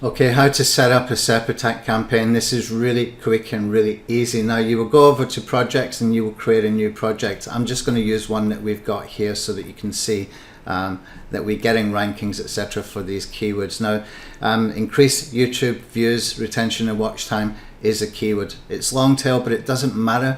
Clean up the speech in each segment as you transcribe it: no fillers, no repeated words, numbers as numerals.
Okay, how to set up a Separatech campaign. This is really quick and really easy. Now you will go over to projects and you will create a new project. I'm just going to use one that we've got here so that you can see that we're getting rankings, etc. for these keywords. Now, increase YouTube views, retention and watch time is a keyword. It's long tail, but it doesn't matter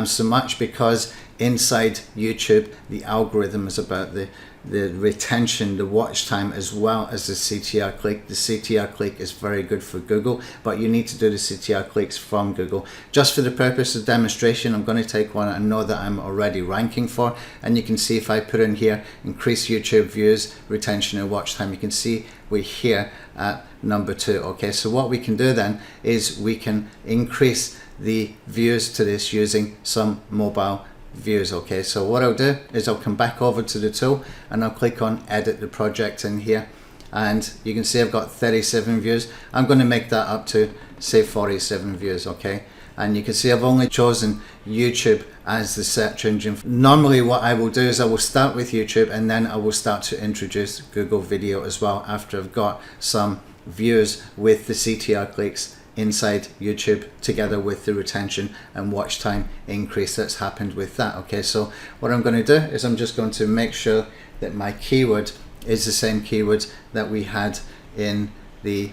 so much, because inside YouTube the algorithm is about the retention, the watch time, as well as the CTR click. The CTR click is very good for Google, but you need to do the CTR clicks from Google. Just for the purpose of demonstration, I'm going to take one I know that I'm already ranking for, and you can see if I put in here increase YouTube views, retention and watch time, you can see we're here at number 2. Okay, so what we can do then is we can increase the views to this using some mobile views. Okay, so what I'll do is I'll come back over to the tool and I'll click on edit the project in here, and you can see I've got 37 views. I'm going to make that up to say 47 views. Okay, and you can see I've only chosen YouTube as the search engine. Normally what I will do is I will start with YouTube and then I will start to introduce Google Video as well after I've got some views with the CTR clicks inside YouTube, together with the retention and watch time increase that's happened with that. Okay, so what I'm going to do is I'm just going to make sure that my keyword is the same keyword that we had in the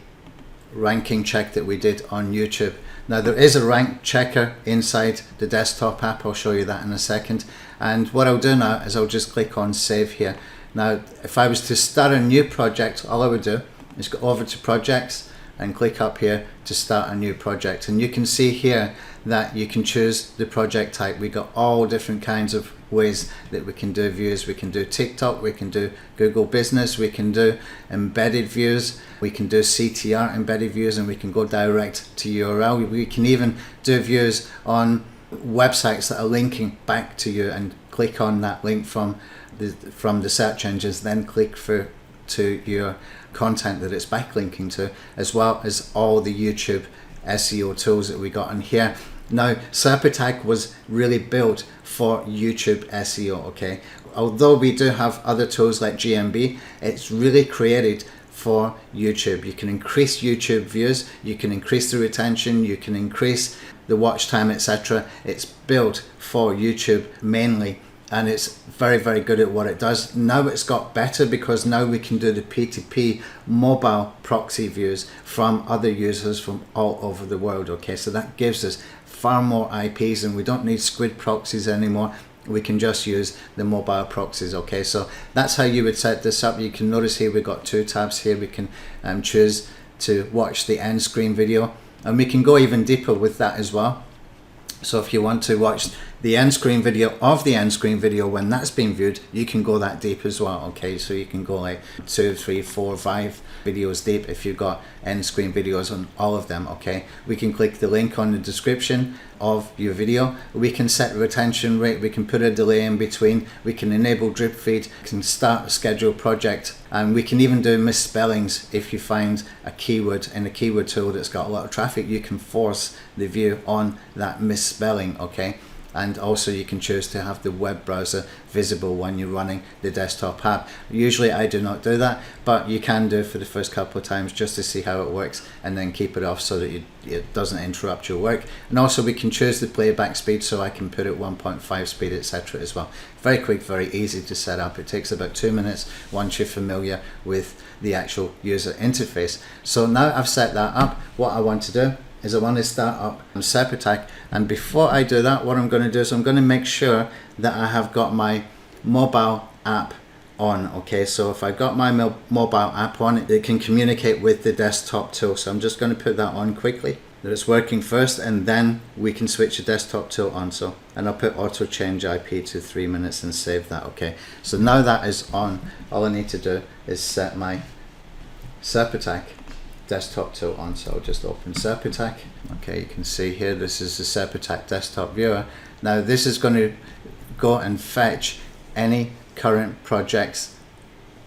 ranking check that we did on YouTube. Now there is a rank checker inside the desktop app, I'll show you that in a second. And what I'll do now is I'll just click on save here. Now if I was to start a new project, all I would do is go over to projects and click up here to start a new project, and you can see here that you can choose the project type. We got all different kinds of ways that we can do views. We can do TikTok, we can do Google Business, we can do embedded views, we can do CTR embedded views, and we can go direct to URL. We can even do views on websites that are linking back to you, and click on that link from the search engines, then click through to your content that it's backlinking to, as well as all the YouTube SEO tools that we got in here. Now Separatech was really built for YouTube SEO. Okay, although we do have other tools like GMB, it's really created for YouTube. You can increase YouTube views, you can increase the retention, you can increase the watch time, etc. It's built for YouTube mainly, and it's very, very good at what it does. Now it's got better because now we can do the P2P mobile proxy views from other users from all over the world. Okay, so that gives us far more IPs, and we don't need squid proxies anymore. We can just use the mobile proxies. Okay, so that's how you would set this up. You can notice here we've got 2 tabs here. We can choose to watch the end screen video, and we can go even deeper with that as well. So if you want to watch the end screen video of the end screen video when that's being viewed, you can go that deep as well. Okay, so you can go like 2, 3, 4, 5 videos deep if you've got end screen videos on all of them. Okay, we can click the link on the description of your video. We can set retention rate, we can put a delay in between, we can enable drip feed, we can start a scheduled project, and we can even do misspellings. If you find a keyword in a keyword tool that's got a lot of traffic, you can force the view on that misspelling. Okay, and also you can choose to have the web browser visible when you're running the desktop app. Usually I do not do that, but you can do it for the first couple of times just to see how it works, and then keep it off so that it doesn't interrupt your work. And also we can choose the playback speed, so I can put it 1.5 speed, etc. as well. Very quick, very easy to set up. It takes about 2 minutes once you're familiar with the actual user interface. So now I've set that up, what I want to do is I want to start up Separatech, and before I do that, what I'm going to do is I'm going to make sure that I have got my mobile app on. Okay, so if I've got my mobile app on, it can communicate with the desktop tool. So I'm just going to put that on quickly, that it's working first, and then we can switch the desktop tool on. So, and I'll put auto change IP to 3 minutes and save that. Okay, so now that is on, all I need to do is set my Separatech desktop tool on. So I'll just open Separatech. Okay, you can see here this is the Separatech desktop viewer. Now this is going to go and fetch any current projects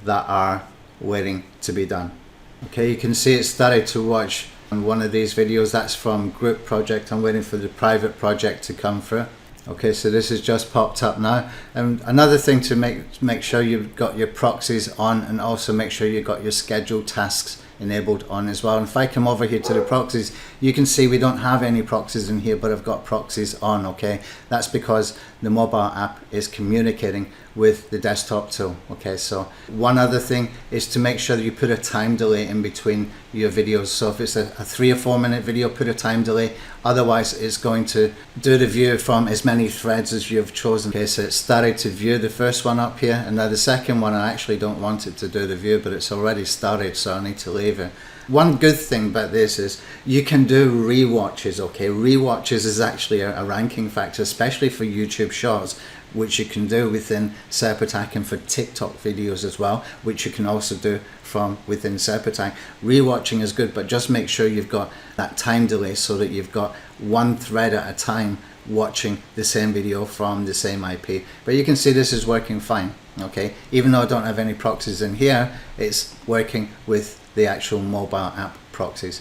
that are waiting to be done. Okay, you can see it started to watch one of these videos. That's from group project. I'm waiting for the private project to come through. Okay, so this has just popped up now. And another thing to make sure you've got your proxies on, and also make sure you've got your scheduled tasks enabled on as well. And if I come over here to the proxies, you can see we don't have any proxies in here, but I've got proxies on. Okay, that's because the mobile app is communicating with the desktop tool. Okay, so one other thing is to make sure that you put a time delay in between your videos. So if it's a 3 or 4 minute video, put a time delay, otherwise it's going to do the view from as many threads as you've chosen. Okay, so it started to view the first one up here, and now the second one I actually don't want it to do the view, but it's already started, so I need to leave it. One good thing about this is you can do rewatches. Okay, rewatches is actually a ranking factor, especially for YouTube Shorts, which you can do within Separatech, and for TikTok videos as well, which you can also do from within Separatech. Rewatching is good, but just make sure you've got that time delay so that you've got one thread at a time watching the same video from the same IP. But you can see this is working fine. Okay, even though I don't have any proxies in here, it's working with the actual mobile app proxies.